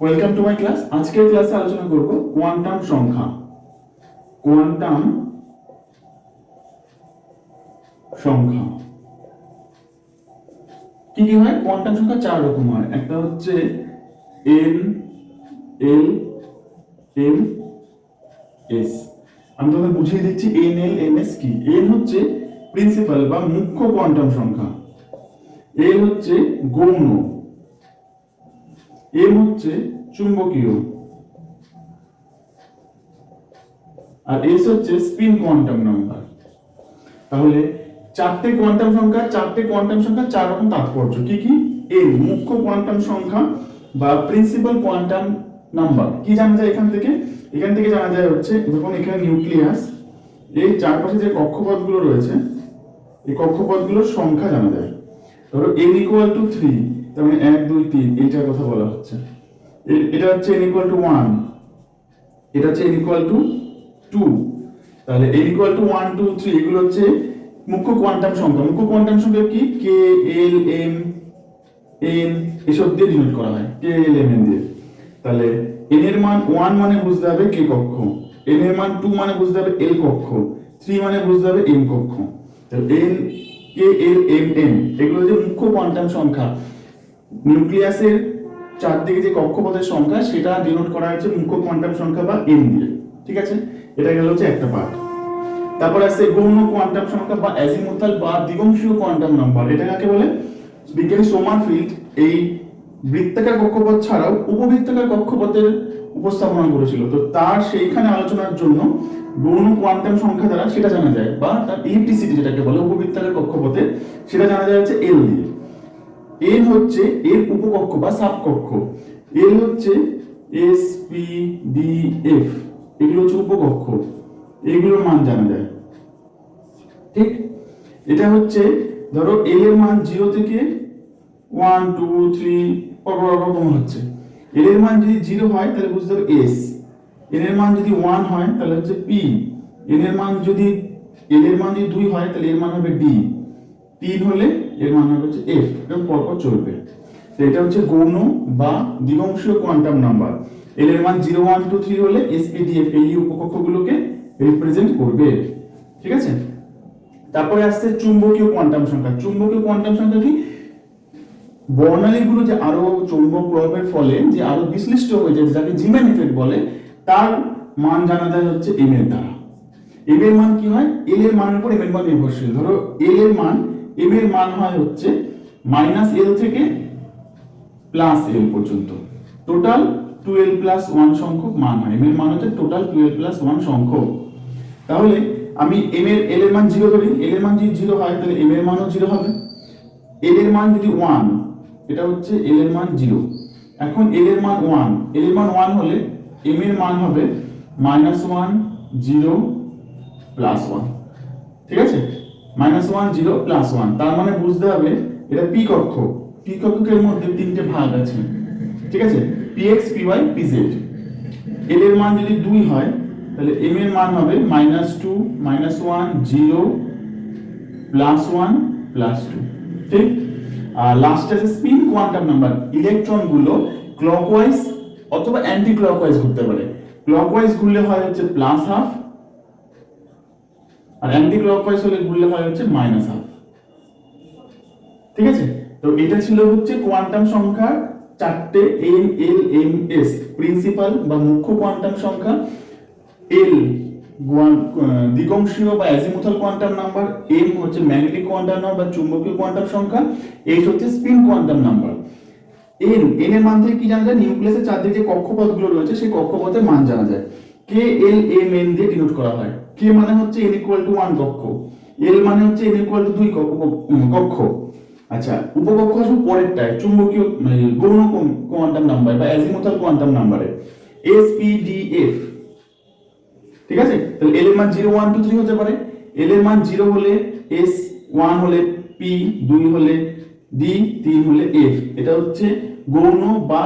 Welcome to my class. আজকের ক্লাসে আলোচনা করব কোয়ান্টাম সংখ্যা। কোয়ান্টাম সংখ্যা কি কি হয়? কোয়ান্টাম সংখ্যা চার রকম হয়। একটা হচ্ছে এন, এল, এম, এস। আমি তোমাদের বুঝিয়ে দিচ্ছি এন, এল, এম, এস কি। এন হচ্ছে প্রিন্সিপাল বা মুখ্য কোয়ান্টাম সংখ্যা, এল হচ্ছে গৌণ, এম হচ্ছে চুম্বকীয়, আর এস হচ্ছে স্পিন কোয়ান্টাম নাম্বার। তাহলে চারটে কোয়ান্টাম সংখ্যা চার রকম তাৎপর্য। কি কি? এন মুখ্য কোয়ান্টাম সংখ্যা বা প্রিন্সিপাল কোয়ান্টাম নাম্বার। কি জানা যায় এখান থেকে? জানা যায় হচ্ছে যখন এখানে নিউক্লিয়াস, এই চারপাশে যে কক্ষপথগুলো রয়েছে, এই কক্ষপথগুলোর সংখ্যা জানা যায়। ধরো n ইকুয়াল টু 3, তার মানে 1 2 3 এইটার কথা বলা হচ্ছে। এটা হচ্ছে n ইকুয়াল টু 1, এটা হচ্ছে n ইকুয়াল টু 2। তাহলে n ইকুয়াল টু 1 2 3 এগুলো হচ্ছে মুখ্য কোয়ান্টাম সংখ্যা। মুখ্য কোয়ান্টাম সংখ্যা কি? k l m n এসব দিয়ে ডিনোট করা হয়, k l m n দিয়ে। তাহলে n এর মান 1 মানে বুঝতে হবে k কক্ষ, n এর মান 2 মানে বুঝতে হবে l কক্ষ, 3 মানে বুঝতে হবে m কক্ষ। তাহলে n k l m n এগুলো যে মুখ্য কোয়ান্টাম সংখ্যা। নিউক্লিয়াসের চারদিকে যে কক্ষপথের সংখ্যা সেটা ডিনোট করা হয়েছে মুখ্য কোয়ান্টাম সংখ্যা বা n দিয়ে। ঠিক আছে, এটা গেল হচ্ছে একটা পার্ট। তারপর আছে গৌণ কোয়ান্টাম সংখ্যা বা অ্যাজিমুথাল বা দিগংশীয় কোয়ান্টাম নাম্বার। এটা কাকে বলে? বিজ্ঞানী সোমারফিল্ড এই বৃত্তাকার কক্ষপথ ছাড়াও উপবৃত্তাকার কক্ষপথের উপস্থাপনা করেছিল। তো তার সেইখানে আলোচনার জন্য গৌণ কোয়ান্টাম সংখ্যা দ্বারা সেটা জানা যায়, বা তার ইলেকট্রিসিটি যেটাকে বলে উপবৃত্তাকার কক্ষপথে, সেটা জানা যায় হচ্ছে এল দিয়ে। এল হচ্ছে এর উপকক্ষ বা সাবকক্ষ। এল হচ্ছে এস পি ডি এফ, এগুলো হচ্ছে উপকক্ষ, এগুলোর মান জানা যায়। ঠিক, এটা হচ্ছে ধরো এল এর মান 0 থেকে 1 2 3 পরপর হচ্ছে। এল এর মান যদি 0 হয় তাহলে বুঝতে হবে এস, এল এর মান যদি 1 হয় তাহলে হচ্ছে পি, এল এর মান যদি 2 হয় তাহলে এর মান হবে ডি, 3 হলে এর মান হবে হচ্ছে এফ। এরকম পরপর চলবে। তো এটা হচ্ছে গৌণ বা দিগংশীয় কোয়ান্টাম নাম্বার। এল এর মান 0 1 2 3 হলে এসপিডিএফ এই উপকক্ষগুলোকে রিপ্রেজেন্ট করবে। ঠিক আছে, তারপরে আসছে চুম্বকীয় কোয়ান্টাম সংখ্যা। চুম্বকীয় কোয়ান্টাম সংখ্যা কি? বর্ণালীগুলো যে আরো চৌম্বক প্রভাবের ফলে যে আরো বিশ্লিষ্ট হয়ে যায়, যাকে জিম্যান ইফেক্ট বলে, তার মান জানা যায় হচ্ছে এম এর দ্বারা। এম এর মান কি হয়? এল এর মানের উপর এম এর মান নির্ভরশীল। ধরো এল এর মান, এম এর মান হয় হচ্ছে -l থেকে +l পর্যন্ত। টোটাল 2l + 1 সংখ্যক মান হয়। এম এর মান হচ্ছে টোটাল 2l + 1 সংখ্যক। তাহলে আমি এল এর মান 0 ধরি, এল এর মান যদি 0 হয় তাহলে এম এর মানও 0 হবে। এল এর মান যদি 1, এটা হচ্ছে এল এর মান 0। এখন এল এর মান 1, এল এর মান 1 হলে এম এর মান হবে -1 0 +1। ঠিক আছে, -1 0 +1, তার মানে বুঝতে হবে এটা পি কক্ষ। পি কক্ষের মধ্যে তিনটে ভাগ আছে। ঠিক আছে, px py pz। এল এর মান যদি 2 হয় তাহলে m এর মান হবে -2 -1 0 +1 +2। ঠিক, আর লাস্টে আছে স্পিন কোয়ান্টাম নাম্বার। ইলেকট্রন গুলো ক্লকওয়াইজ অথবা অ্যান্টি ক্লকওয়াইজ ঘুরতে পারে। ক্লকওয়াইজ ঘুরলে হয় হচ্ছে +12, আর অ্যান্টি ক্লকওয়াইজ হলে ঘুরলে হয় হচ্ছে -12। ঠিক আছে, তো এটা ছিল হচ্ছে কোয়ান্টাম সংখ্যার চারটে n l m s, principal বা মুখ্য কোয়ান্টাম সংখ্যা। এল দিগংশীয় বা অ্যাজিমুথাল কোয়ান্টাম নাম্বার, এম হচ্ছে ম্যাগনেটিক কোয়ান্টাম নাম্বার বা চুম্বকীয় কোয়ান্টাম সংখ্যা, এইচ হচ্ছে স্পিন কোয়ান্টাম নাম্বার। এন এর মান থেকে কি জানা যায়? নিউক্লিয়াসের চারদিকে যে কক্ষপথগুলো রয়েছে সেই কক্ষপথের মান জানা যায়। কে এল এম এন দিয়ে ডিনোট করা হয়। কে মানে হচ্ছে n ইকুয়াল টু 1 কক্ষ, এল মানে হচ্ছে n ইকুয়াল টু 2 কক্ষ। আচ্ছা, উপকক্ষ আসলে পরেরটায় চুম্বকীয় গৌণ কোয়ান্টাম নাম্বার বা অ্যাজিমুথাল কোয়ান্টাম নাম্বারে এস পি ডি এফ। ঠিক আছে, তাহলে এল এর মান 0 1 2 3 হতে পারে। এল এর মান 0 হলে এস, 1 হলে পি, 2 হলে ডি, 3 হলে এফ। এটা হচ্ছে গৌণ বা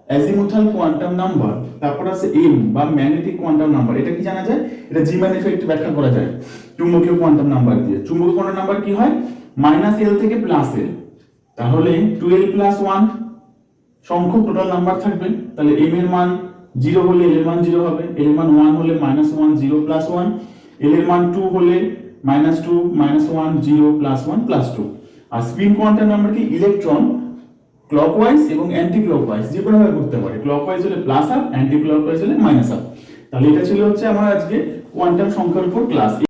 অ্যাজিমুথাল কোয়ান্টাম নাম্বার। তারপর আছে এম বা ম্যাগনেটিক কোয়ান্টাম নাম্বার। এটা কি জানা যায়? এটা জিম্যান ইফেক্ট ব্যাখ্যা করা যায় চুম্বকীয় কোয়ান্টাম নাম্বার দিয়ে। চুম্বকীয় কোয়ান্টাম নাম্বার কি হয়? -l থেকে +l। তাহলে 2l + 1 সংখ্যক টোটাল নাম্বার থাকবে, তাহলে m এর মান 0 হলে l এর মান 0 হবে, l এর মান 1 হলে -1 0 + 1, l এর মান 2 হলে -2 -1 0 + 1 + 2। আর স্পিন কোয়ান্টাম নাম্বার কি ইলেকট্রন ক্লকওয়াইজ এবং অ্যান্টি ক্লকওয়াইজ যে কোনো ভাবে ঘুরতে পারে, ক্লকওয়াইজ হলে প্লাস আপ, অ্যান্টি ক্লকওয়াইজ হলে মাইনাস আপ। তাহলে এটা ছিল হচ্ছে আমার আজকে কোয়ান্টাম সংখ্যার উপর ক্লাস।